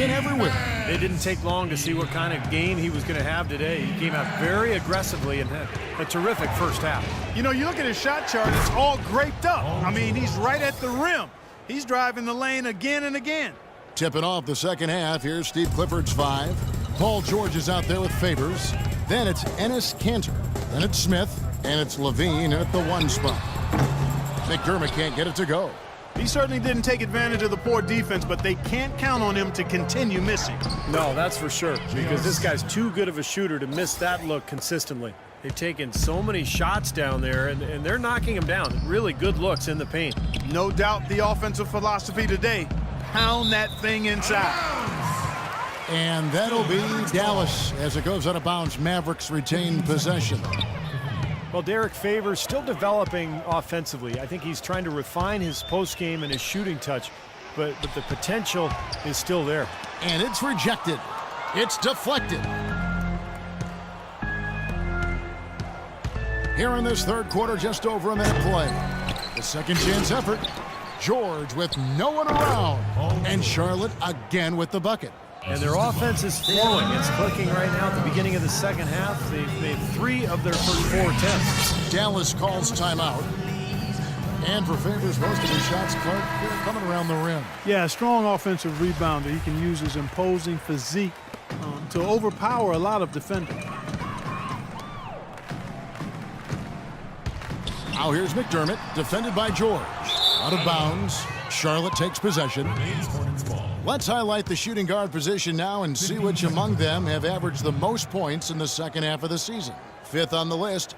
been everywhere. It didn't take long to see what kind of game he was going to have today. He came out very aggressively and had a terrific first half. You know, you look at his shot chart, it's all graped up. I mean, he's right at the rim. He's driving the lane again and again. Tipping off the second half. Here's Steve Clifford's 5. Paul George is out there with Favors. Then it's Ennis Cantor. Then it's Smith. And it's Levine at the 1 spot. McDermott can't get it to go. He certainly didn't take advantage of the poor defense, but they can't count on him to continue missing. No, that's for sure, because this guy's too good of a shooter to miss that look consistently. They've taken so many shots down there, and they're knocking him down. Really good looks in the paint. No doubt the offensive philosophy today, pound that thing inside. And that'll be Dallas as it goes out of bounds. Mavericks retain possession. Well, Derek Favors still developing offensively. I think he's trying to refine his post game and his shooting touch, but the potential is still there. And it's rejected. It's deflected. Here in this third quarter, just over a minute play. The second chance effort. George with no one around. And Charlotte again with the bucket. And their offense is flowing. It's clicking right now at the beginning of the second half. They've made 3 of their first 4 attempts. Dallas calls timeout. And for Favors, most of his shots, Clark, coming around the rim. Yeah, strong offensive rebounder. He can use his imposing physique to overpower a lot of defenders. Now here's McDermott, defended by George. Out of bounds. Charlotte takes possession. Let's highlight the shooting guard position now and see which among them have averaged the most points in the second half of the season. 5th on the list.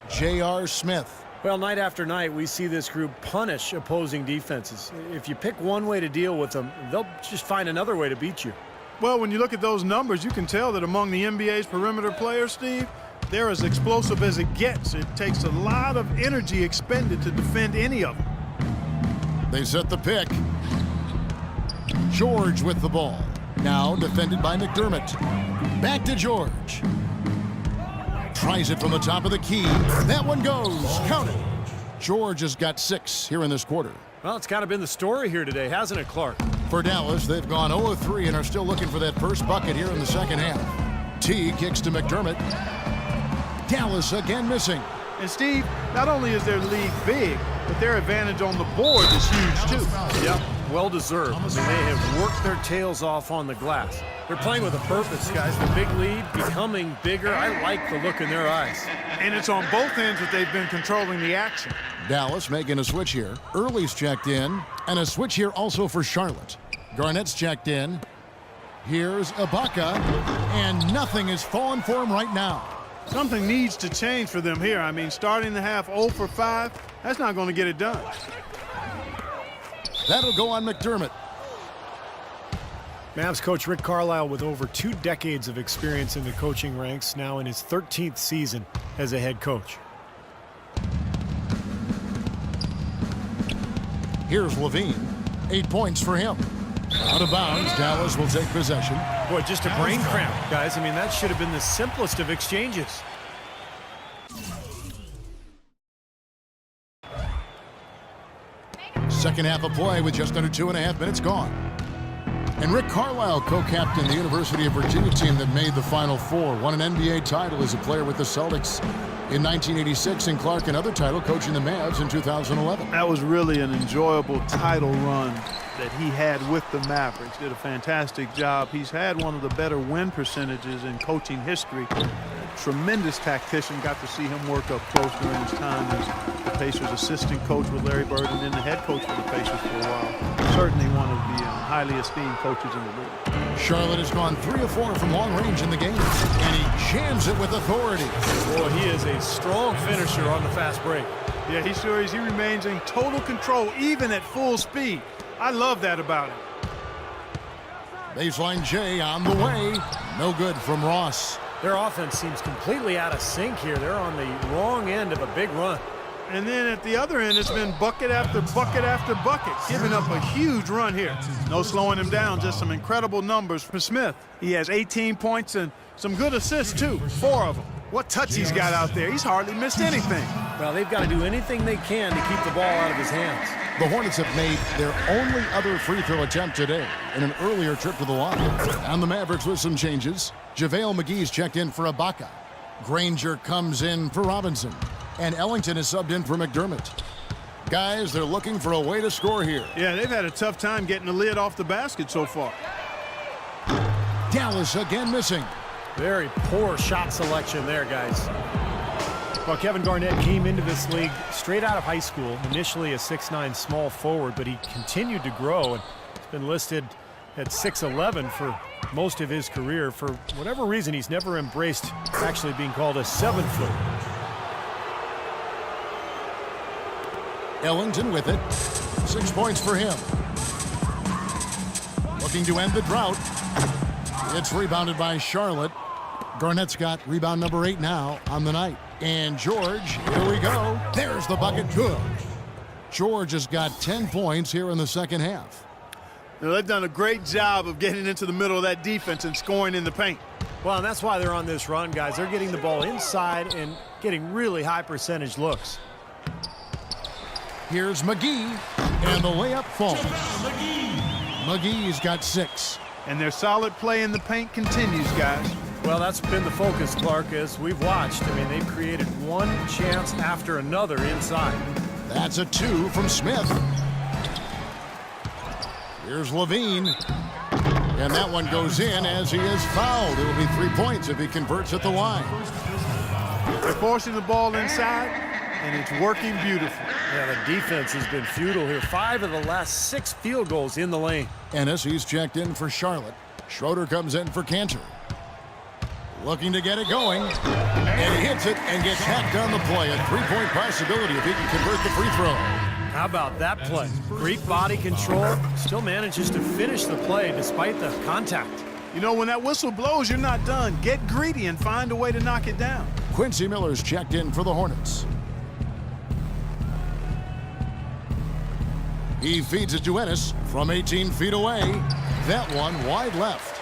J.R. Smith. Well, night after night, we see this group punish opposing defenses. If you pick one way to deal with them, they'll just find another way to beat you. Well, when you look at those numbers, you can tell that among the NBA's perimeter players, Steve, they're as explosive as it gets. It takes a lot of energy expended to defend any of them. They set the pick. George with the ball. Now defended by McDermott. Back to George. Tries it from the top of the key. That one goes. Count it. George has got 6 here in this quarter. Well, it's kind of been the story here today, hasn't it, Clark? For Dallas, they've gone 0-3 and are still looking for that first bucket here in the second half. T kicks to McDermott. Dallas again missing. And Steve, not only is their lead big, but their advantage on the board is huge too. Yep, well deserved. I mean, they have worked their tails off on the glass. They're playing with a purpose, guys. The big lead becoming bigger. I like the look in their eyes. And it's on both ends that they've been controlling the action. Dallas making a switch here. Early's checked in. And a switch here also for Charlotte. Garnett's checked in. Here's Ibaka. And nothing is falling for him right now. Something needs to change for them here. I mean, starting the half 0 for 5, that's not going to get it done. That'll go on McDermott. Mavs coach Rick Carlisle with over 2 decades of experience in the coaching ranks, now in his 13th season as a head coach. Here's Levine. 8 points for him. Out of bounds, Dallas will take possession. Boy, just a brain cramp, guys. I mean, that should have been the simplest of exchanges. Second half of play with just under 2.5 minutes gone. And Rick Carlisle co-captained the University of Virginia team that made the Final Four, won an NBA title as a player with the Celtics in 1986, and Clark another title coaching the Mavs in 2011. That was really an enjoyable title run that he had with the Mavericks. Did a fantastic job. He's had one of the better win percentages in coaching history. Tremendous tactician. Got to see him work up close during his time as the Pacers assistant coach with Larry Bird and then the head coach for the Pacers for a while. Certainly one of the highly esteemed coaches in the league. Charlotte has gone 3 of 4 from long range in the game, and he jams it with authority. Boy, he is a strong finisher on the fast break. Yeah, he sure is. He remains in total control even at full speed. I love that about him. Baseline J on the way. No good from Ross. Their offense seems completely out of sync here. They're on the wrong end of a big run. And then at the other end, it's been bucket after bucket after bucket, giving up a huge run here. No slowing him down, just some incredible numbers for Smith. He has 18 points and some good assists, too, 4 of them. What touch he's got out there. He's hardly missed anything. Well, they've got to do anything they can to keep the ball out of his hands. The Hornets have made their only other free throw attempt today in an earlier trip to the line. And the Mavericks with some changes. JaVale McGee's checked in for Ibaka. Granger comes in for Robinson. And Ellington is subbed in for McDermott. Guys, they're looking for a way to score here. Yeah, they've had a tough time getting the lid off the basket so far. Dallas again missing. Very poor shot selection there, guys. Well, Kevin Garnett came into this league straight out of high school, initially a 6'9" small forward, but he continued to grow and has been listed at 6'11" for most of his career. For whatever reason, he's never embraced actually being called a 7-footer. Ellington with it. 6 points for him. Looking to end the drought. It's rebounded by Charlotte. Garnett's got rebound number 8 now on the night. And George, here we go. There's the bucket, good. George has got 10 points here in the second half. Now, they've done a great job of getting into the middle of that defense and scoring in the paint. Well, and that's why they're on this run, guys. They're getting the ball inside and getting really high percentage looks. Here's McGee, and the layup falls. McGee's got 6. And their solid play in the paint continues, guys. Well, that's been the focus, Clark, as we've watched. I mean, they've created one chance after another inside. That's a 2 from Smith. Here's Levine. And that one goes in as he is fouled. It'll be 3 points if he converts at the line. They're forcing the ball inside, and it's working beautifully. Yeah, the defense has been futile here. 5 of the last 6 field goals in the lane. Ennis, he's checked in for Charlotte. Schroeder comes in for Cantor. Looking to get it going. And he hits it and gets hacked on the play. A 3-point possibility if he can convert the free throw. How about that play? Great body control. Still manages to finish the play despite the contact. You know, when that whistle blows, you're not done. Get greedy and find a way to knock it down. Quincy Miller's checked in for the Hornets. He feeds it to Ennis from 18 feet away. That one wide left.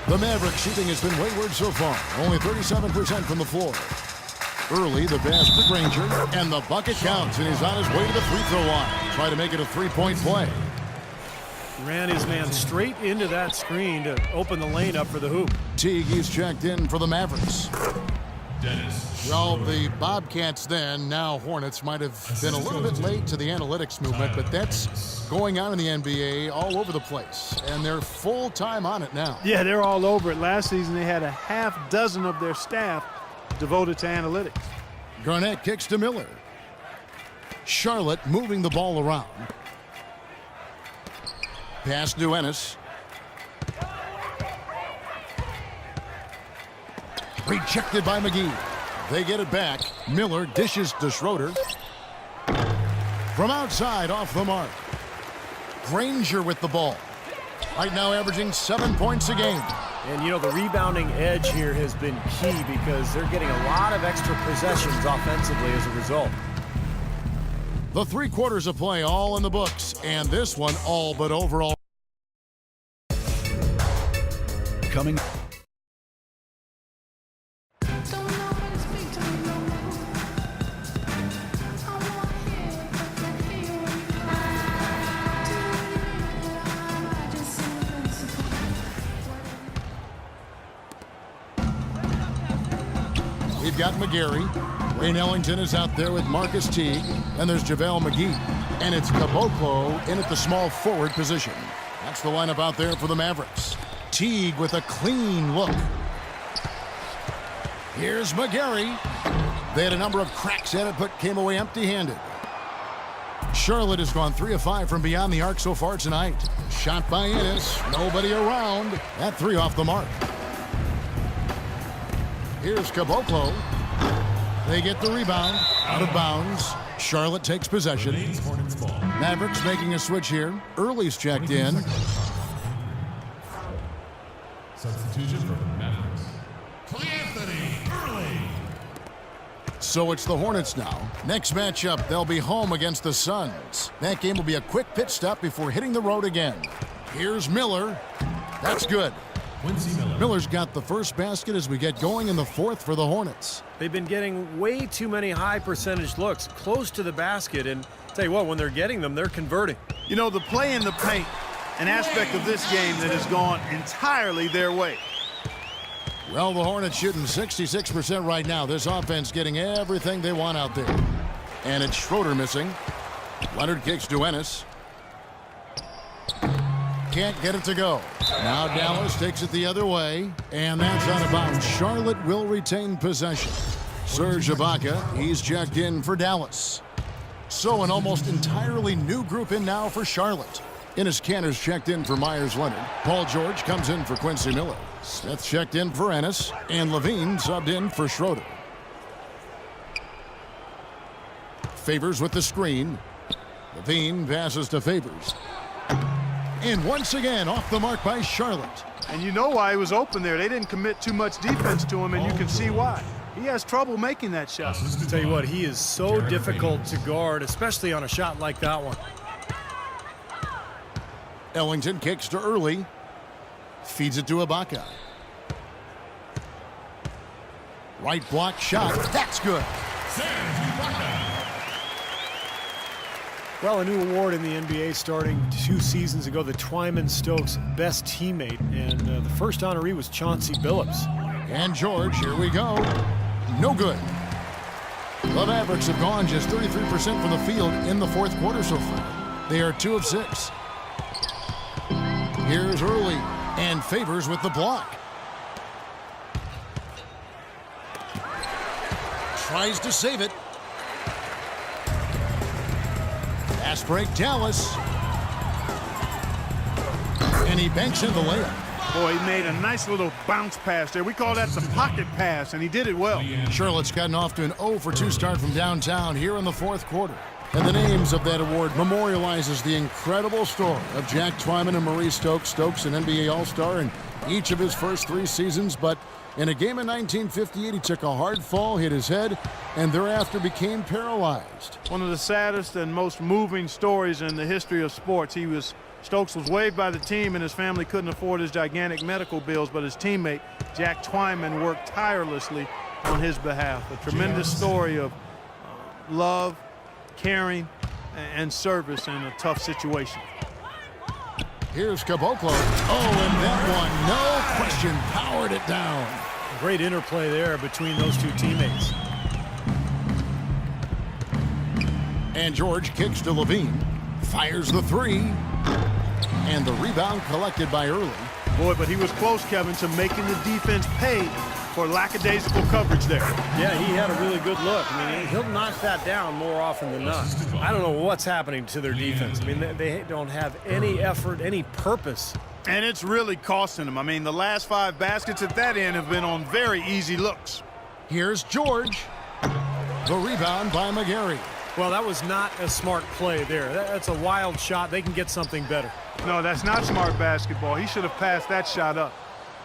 The Mavericks shooting has been wayward so far. Only 37% from the floor. Early, the pass to Granger, and the bucket counts, and he's on his way to the free throw line. Try to make it a 3-point play. Ran his man straight into that screen to open the lane up for the hoop. Teague, he's checked in for the Mavericks. Well, the Bobcats then, now Hornets, might have been a little bit late to the analytics movement, but that's going on in the NBA all over the place, and they're full-time on it now. Yeah, they're all over it. Last season, they had a half dozen of their staff devoted to analytics. Garnett kicks to Miller. Charlotte moving the ball around. Pass to Ennis. Rejected by McGee. They get it back. Miller dishes to Schroeder. From outside, off the mark. Granger with the ball. Right now averaging 7 points a game. And, you know, the rebounding edge here has been key because they're getting a lot of extra possessions offensively as a result. The 3 quarters of play all in the books, and this one all but overall. Coming. We've got McGarry. Wayne Ellington is out there with Marcus Teague. And there's JaVale McGee. And it's Caboclo in at the small forward position. That's the lineup out there for the Mavericks. Teague with a clean look. Here's McGarry. They had a number of cracks at it, but came away empty-handed. Charlotte has gone 3 of 5 from beyond the arc so far tonight. Shot by Ennis. Nobody around. That 3 off the mark. Here's Caboclo. They get the rebound. Out of bounds. Charlotte takes possession. Mavericks making a switch here. Early's checked in. Substitution for the Mavericks. Early. So it's the Hornets now. Next matchup, they'll be home against the Suns. That game will be a quick pit stop before hitting the road again. Here's Miller. That's good. Miller's got the first basket as we get going in the fourth for the Hornets. They've been getting way too many high percentage looks close to the basket, and tell you what, when they're getting them, they're converting. You know, the play in the paint, an aspect of this game that has gone entirely their way. Well, the Hornets shooting 66% right now. This offense getting everything they want out there. And it's Schroeder missing. Leonard kicks to Ennis. Can't get it to go. Now Dallas takes it the other way, and that's out of bounds. Charlotte will retain possession. Serge Ibaka, he's checked in for Dallas. So an almost entirely new group in now for Charlotte. Enes Kanter's checked in for Myers Leonard. Paul George comes in for Quincy Miller. Smith checked in for Ennis, and Levine subbed in for Schroeder. Favors with the screen. Levine passes to Favors. And once again, off the mark by Charlotte. And you know why he was open there. They didn't commit too much defense to him, and you can see why. He has trouble making that shot. I'll tell you what, he is so difficult to guard, especially on a shot like that one. Ellington kicks to Early. Feeds it to Ibaka. Right block shot. That's good. Well, a new award in the NBA starting 2 seasons ago, the Twyman-Stokes Best Teammate, and the first honoree was Chauncey Billups. And George, here we go. No good. The Mavericks have gone just 33% from the field in the fourth quarter so far. They are 2 of 6. Here's Early, and Favors with the block. Tries to save it. Fast break, Dallas. And he banks in the layup. Boy, he made a nice little bounce pass there. We call that the pocket pass, and he did it well. Charlotte's gotten off to an 0 for 2 start from downtown here in the fourth quarter. And the names of that award memorializes the incredible story of Jack Twyman and Maurice Stokes. Stokes, an NBA All-Star in each of his first 3 seasons, but in a game in 1958, he took a hard fall, hit his head, and thereafter became paralyzed. One of the saddest and most moving stories in the history of sports. Stokes was waived by the team, and his family couldn't afford his gigantic medical bills, but his teammate, Jack Twyman, worked tirelessly on his behalf. A tremendous story of love, caring, and service in a tough situation. Here's Caboclo. Oh, and that one, no question, powered it down. Great interplay there between those 2 teammates. And George kicks to Levine. Fires the 3. And the rebound collected by Early. Boy, but he was close, Kevin, to making the defense pay for lackadaisical coverage there. Yeah, he had a really good look. I mean, he'll knock that down more often than not. I don't know what's happening to their defense. I mean, they don't have any effort, any purpose. And it's really costing them. I mean, the last 5 baskets at that end have been on very easy looks. Here's George. The rebound by McGarry. Well, that was not a smart play there. That's a wild shot. They can get something better. No, that's not smart basketball. He should have passed that shot up.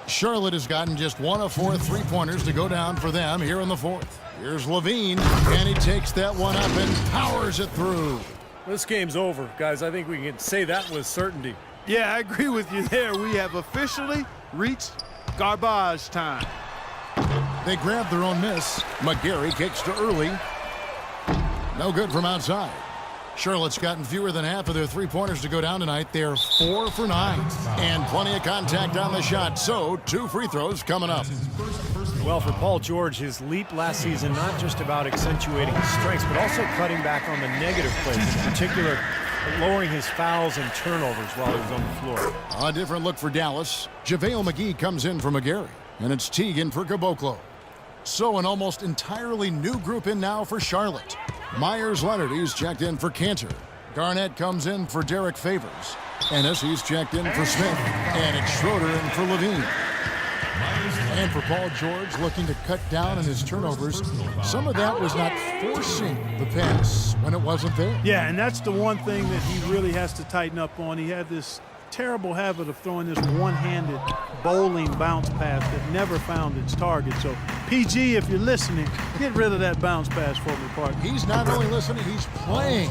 Charlotte has gotten just 1 of 4 3-pointers to go down for them here in the fourth. Here's Levine, and he takes that one up and powers it through. This game's over, guys. I think we can say that with certainty. Yeah, I agree with you there. We have officially reached garbage time. They grab their own miss. McGarry kicks to Early. No good from outside. Charlotte's gotten fewer than half of their 3-pointers to go down tonight. They're 4 for 9. And plenty of contact on the shot. So 2 free throws coming up. Well, for Paul George, his leap last season, not just about accentuating his strengths, but also cutting back on the negative plays, in particular, lowering his fouls and turnovers while he was on the floor. A different look for Dallas. JaVale McGee comes in for McGarry. And it's Teagan for Caboclo. So an almost entirely new group in now for Charlotte. Myers Leonard, he's checked in for Kanter. Garnett comes in for Derek Favors. Ennis, he's checked in for Smith. And it's Schroeder in for Levine. And for Paul George, looking to cut down on his turnovers, some of that was not forcing the pass when it wasn't there. Yeah, and that's the one thing that he really has to tighten up on. He had this terrible habit of throwing this one-handed bowling bounce pass that never found its target. So, PG, if you're listening, get rid of that bounce pass for me, partner. He's not only listening, he's playing.